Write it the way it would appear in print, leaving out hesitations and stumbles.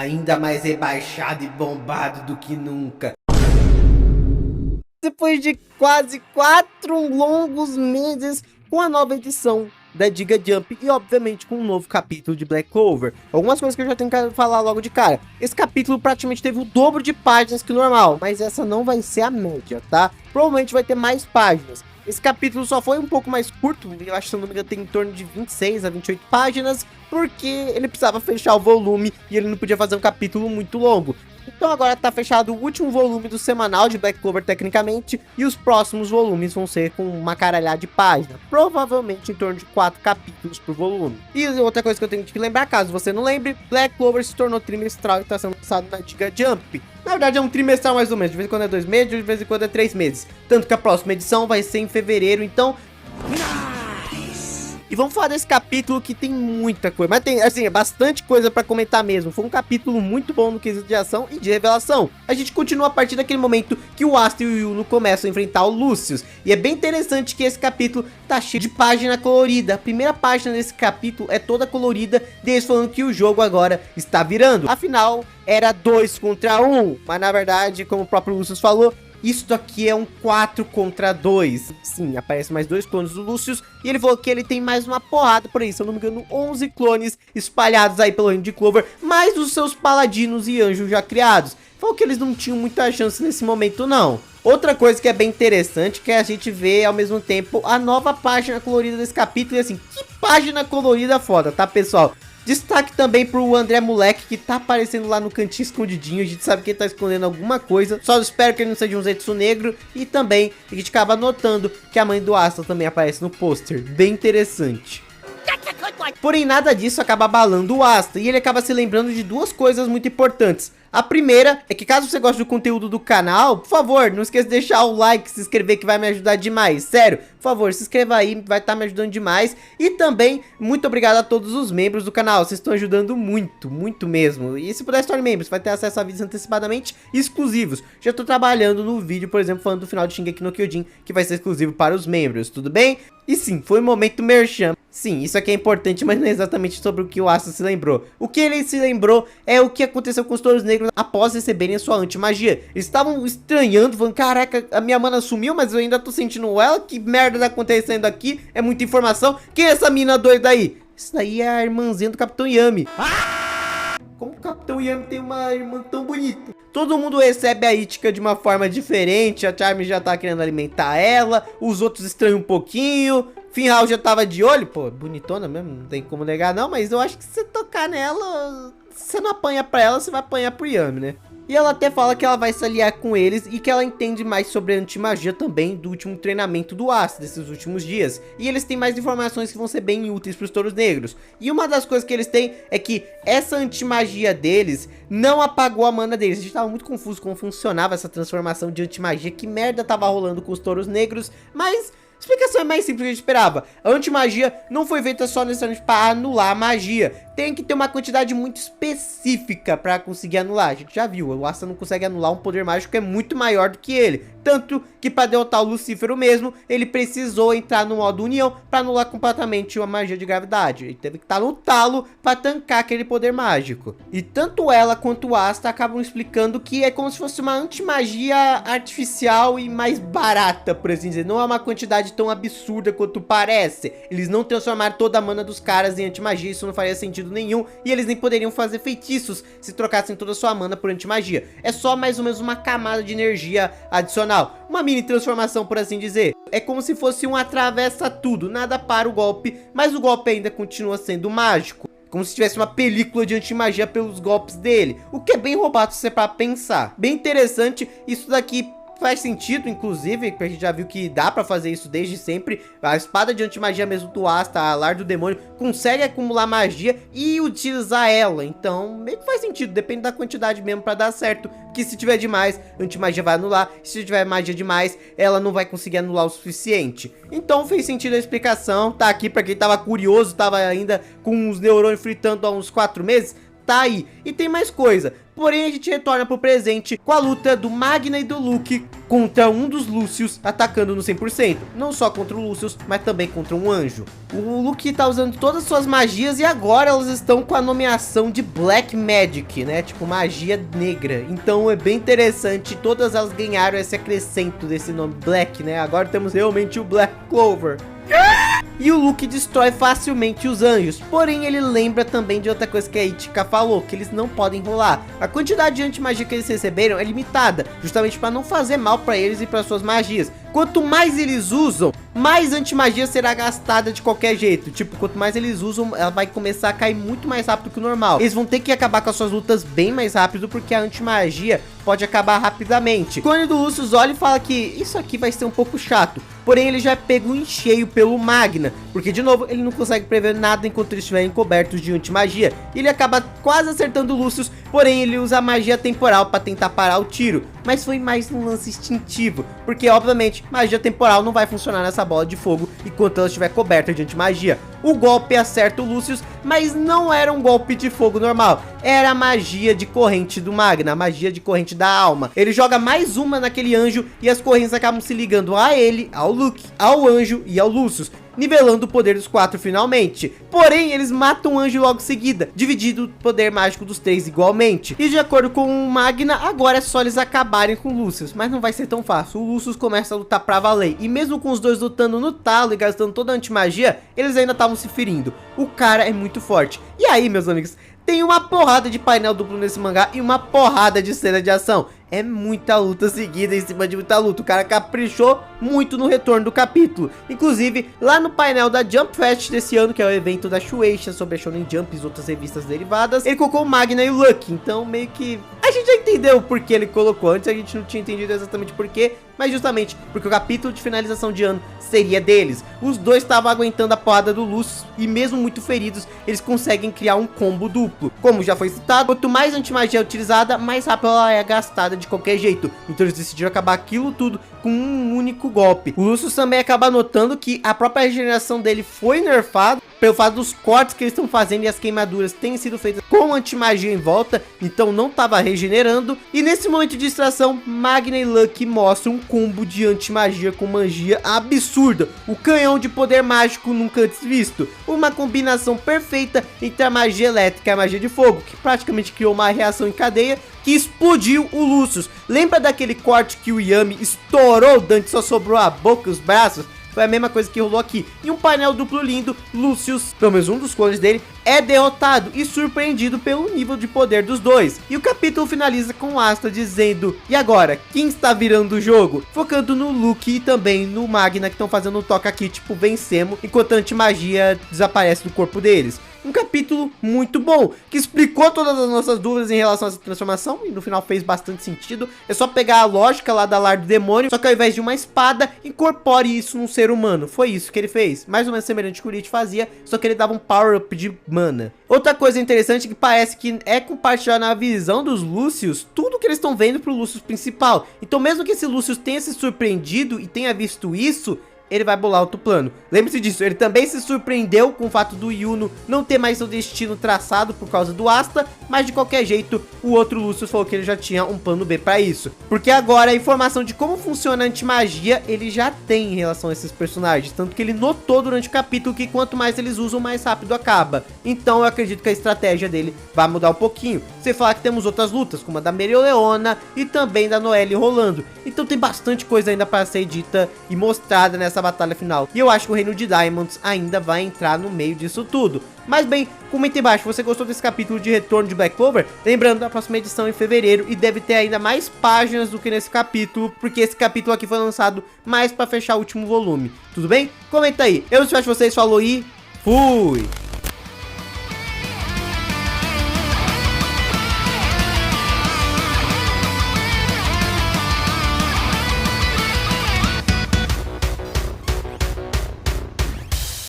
ainda mais rebaixado e bombado do que nunca. Depois de quase 4 longos meses com a nova edição da Giga Jump e obviamente com um novo capítulo de Black Clover. Algumas coisas que eu já tenho que falar logo de cara. Esse capítulo praticamente teve o dobro de páginas que o normal, mas essa não vai ser a média, tá? Provavelmente vai ter mais páginas. Esse capítulo só foi um pouco mais curto, eu acho que se não me engano tem em torno de 26 a 28 páginas, porque ele precisava fechar o volume e ele não podia fazer um capítulo muito longo. Então agora tá fechado o último volume do semanal de Black Clover tecnicamente, e os próximos volumes vão ser com uma caralhada de páginas, provavelmente em torno de 4 capítulos por volume. E outra coisa que eu tenho que lembrar, caso você não lembre, Black Clover se tornou trimestral e tá sendo lançado na Giga Jump. Na verdade é um trimestral mais ou menos, de vez em quando é 2 meses, de vez em quando é 3 meses. Tanto que a próxima edição vai ser em fevereiro, então... E vamos falar desse capítulo que tem muita coisa, mas tem, assim, bastante coisa pra comentar mesmo. Foi um capítulo muito bom no quesito de ação e de revelação. A gente continua a partir daquele momento que o Asta e o Yuno começam a enfrentar o Lucius. E é bem interessante que esse capítulo tá cheio de página colorida. A primeira página desse capítulo é toda colorida, deles falando que o jogo agora está virando. Afinal, era 2 contra 1, mas na verdade, como o próprio Lucius falou, isso daqui é um 4 contra 2. Sim, aparece mais 2 clones do Lucius. E ele falou que ele tem mais uma porrada por aí. Se eu não me engano, 11 clones espalhados aí pelo reino de Clover. Mais os seus paladinos e anjos já criados. Falou que eles não tinham muita chance nesse momento, não. Outra coisa que é bem interessante, que é a gente ver ao mesmo tempo a nova página colorida desse capítulo. E assim, que página colorida foda, tá, pessoal? Destaque também pro André Moleque, que tá aparecendo lá no cantinho escondidinho. A gente sabe que ele tá escondendo alguma coisa. Só espero que ele não seja um Zetsu negro. E também a gente acaba notando que a mãe do Asta também aparece no pôster. Bem interessante. Porém, nada disso acaba abalando o Asta. E ele acaba se lembrando de 2 coisas muito importantes. A primeira é que caso você goste do conteúdo do canal, por favor, não esqueça de deixar o like, se inscrever que vai me ajudar demais. Sério, por favor, se inscreva aí, vai estar me ajudando demais. E também, muito obrigado a todos os membros do canal, vocês estão ajudando muito, muito mesmo. E se puder se torne membro, você vai ter acesso a vídeos antecipadamente exclusivos. Já estou trabalhando no vídeo, por exemplo, falando do final de Shingeki no Kyojin, que vai ser exclusivo para os membros, tudo bem? E sim, foi um momento merchan. Sim, isso aqui é importante, mas não é exatamente sobre o que o Asta se lembrou. O que ele se lembrou é o que aconteceu com os touros negros após receberem a sua anti-magia. Eles estavam estranhando, falando, caraca, a minha mana sumiu, mas eu ainda tô sentindo ela, que merda tá acontecendo aqui? É muita informação. Quem é essa mina doida aí? Isso daí é a irmãzinha do Capitão Yami. Como o Capitão Yami tem uma irmã tão bonita? Todo mundo recebe a Ichika de uma forma diferente. A Charmy já tá querendo alimentar ela. Os outros estranham um pouquinho. Finral já tava de olho. Pô, bonitona mesmo, não tem como negar não. Mas eu acho que se você tocar nela, você não apanha pra ela, você vai apanhar pro Yami, né? E ela até fala que ela vai se aliar com eles e que ela entende mais sobre a antimagia também do último treinamento do Asta, desses últimos dias. E eles têm mais informações que vão ser bem úteis para os touros negros. E uma das coisas que eles têm é que essa antimagia deles não apagou a mana deles. A gente tava muito confuso como funcionava essa transformação de antimagia, que merda tava rolando com os touros negros, mas... a explicação é mais simples do que a gente esperava. A antimagia não foi feita só necessariamente para anular a magia. Tem que ter uma quantidade muito específica para conseguir anular. A gente já viu, o Asta não consegue anular um poder mágico que é muito maior do que ele. Tanto que para derrotar o Lucífero mesmo, ele precisou entrar no modo união para anular completamente a magia de gravidade. Ele teve que estar no talo para tancar aquele poder mágico. E tanto ela quanto o Asta acabam explicando que é como se fosse uma antimagia artificial e mais barata, por assim dizer. Não é uma quantidade tão absurda quanto parece. Eles não transformaram toda a mana dos caras em antimagia, isso não faria sentido nenhum, e eles nem poderiam fazer feitiços se trocassem toda a sua mana por antimagia. É só mais ou menos uma camada de energia adicional, uma mini transformação, por assim dizer. É como se fosse um atravessa tudo, nada para o golpe, mas o golpe ainda continua sendo mágico. Como se tivesse uma película de antimagia pelos golpes dele, o que é bem roubado se você para pensar. Bem interessante, isso daqui faz sentido, inclusive, porque a gente já viu que dá pra fazer isso desde sempre. A espada de antimagia mesmo do Asta, a Lar do Demônio, consegue acumular magia e utilizar ela. Então, meio que faz sentido, depende da quantidade mesmo pra dar certo. Porque se tiver demais, a antimagia vai anular. Se tiver magia demais, ela não vai conseguir anular o suficiente. Então fez sentido a explicação, tá aqui pra quem tava curioso, tava ainda com os neurônios fritando há uns 4 meses. tá aí. E tem mais coisa. Porém, a gente retorna pro presente com a luta do Magna e do Luke contra um dos Lúcius atacando no 100%. Não só contra o Lúcius, mas também contra um anjo. O Luke tá usando todas as suas magias e agora elas estão com a nomeação de Black Magic, né? Tipo, magia negra. Então é bem interessante, todas elas ganharam esse acrescento desse nome Black, né? Agora temos realmente o Black Clover. E o Luke destrói facilmente os anjos, porém ele lembra também de outra coisa que a Ichika falou, que eles não podem rolar. A quantidade de antimagia que eles receberam é limitada, justamente para não fazer mal para eles e para suas magias. Quanto mais eles usam, mais antimagia será gastada de qualquer jeito. Tipo, quanto mais eles usam, ela vai começar a cair muito mais rápido que o normal. Eles vão ter que acabar com as suas lutas bem mais rápido, porque a antimagia pode acabar rapidamente. O clone do Lucius olha e fala que isso aqui vai ser um pouco chato. Porém, ele já é pego em cheio pelo Magna, porque de novo, ele não consegue prever nada enquanto eles estiverem cobertos de antimagia. Ele acaba quase acertando o Lucius, porém ele usa a magia temporal para tentar parar o tiro. Mas foi mais um lance instintivo, porque obviamente magia temporal não vai funcionar nessa bola de fogo enquanto ela estiver coberta de antimagia. O golpe acerta o Lucius, mas não era um golpe de fogo normal, era a magia de corrente do Magna, a magia de corrente da alma. Ele joga mais uma naquele anjo e as correntes acabam se ligando a ele, ao Luke, ao anjo e ao Lucius, nivelando o poder dos 4 finalmente. Porém, eles matam o anjo logo em seguida, dividindo o poder mágico dos 3 igualmente. E de acordo com o Magna, agora é só eles acabarem com o Lucius, mas não vai ser tão fácil. O Lucius começa a lutar pra valer, e mesmo com os dois lutando no talo e gastando toda a antimagia, eles ainda estavam se ferindo. O cara é muito forte. E aí, meus amigos, tem uma porrada de painel duplo nesse mangá e uma porrada de cena de ação. É muita luta seguida em cima de muita luta. O cara caprichou muito no retorno do capítulo. Inclusive, lá no painel da Jump Fest desse ano, que é o evento da Shueisha sobre a Shonen Jump e outras revistas derivadas, ele colocou o Magna e o Lucky. Então, meio que a gente já entendeu por que ele colocou. Antes a gente não tinha entendido exatamente por quê, mas justamente porque o capítulo de finalização de ano seria deles. Os dois estavam aguentando a porrada do Lucius e mesmo muito feridos, eles conseguem criar um combo duplo. Como já foi citado, quanto mais antimagia é utilizada, mais rápido ela é gastada de qualquer jeito. Então eles decidiram acabar aquilo tudo com um único golpe. O Lucius também acaba notando que a própria regeneração dele foi nerfada pelo fato dos cortes que eles estão fazendo e as queimaduras têm sido feitas com antimagia em volta, então não estava regenerando. E nesse momento de distração, Magna e Lucky mostram um combo de antimagia com magia absurda, o canhão de poder mágico nunca antes visto, uma combinação perfeita entre a magia elétrica e a magia de fogo, que praticamente criou uma reação em cadeia que explodiu o Lucius. Lembra daquele corte que o Yami estourou, Dante só sobrou a boca e os braços? Foi a mesma coisa que rolou aqui. Em um painel duplo lindo, Lucius, pelo menos um dos clones dele, é derrotado e surpreendido pelo nível de poder dos dois. E o capítulo finaliza com o Asta dizendo: e agora, quem está virando o jogo? Focando no Luke e também no Magna, que estão fazendo um toque aqui, tipo, vencemos, enquanto a antimagia desaparece do corpo deles. Um capítulo muito bom, que explicou todas as nossas dúvidas em relação a essa transformação e no final fez bastante sentido. É só pegar a lógica lá da Lar do Demônio, só que ao invés de uma espada, incorpore isso num ser humano. Foi isso que ele fez, mais ou menos semelhante ao que o Lich fazia, só que ele dava um power-up de mana. Outra coisa interessante que parece que é compartilhar na visão dos Lúcius tudo que eles estão vendo pro Lúcius principal. Então mesmo que esse Lúcius tenha se surpreendido e tenha visto isso, ele vai bolar outro plano. Lembre-se disso, ele também se surpreendeu com o fato do Yuno não ter mais seu destino traçado por causa do Asta, mas de qualquer jeito, o outro Lucius falou que ele já tinha um plano B pra isso. Porque agora a informação de como funciona a antimagia, ele já tem em relação a esses personagens, tanto que ele notou durante o capítulo que quanto mais eles usam, mais rápido acaba. Então eu acredito que a estratégia dele vai mudar um pouquinho. Você falar que temos outras lutas, como a da Mereoleona e também da Noelle rolando. Então tem bastante coisa ainda para ser dita e mostrada nessa batalha final. E eu acho que o Reino de Diamonds ainda vai entrar no meio disso tudo. Mas bem, comenta embaixo, você gostou desse capítulo de retorno de Black Clover? Lembrando, a próxima edição é em fevereiro e deve ter ainda mais páginas do que nesse capítulo, porque esse capítulo aqui foi lançado mais para fechar o último volume. Tudo bem? Comenta aí. Eu não sei se vocês, falou e fui!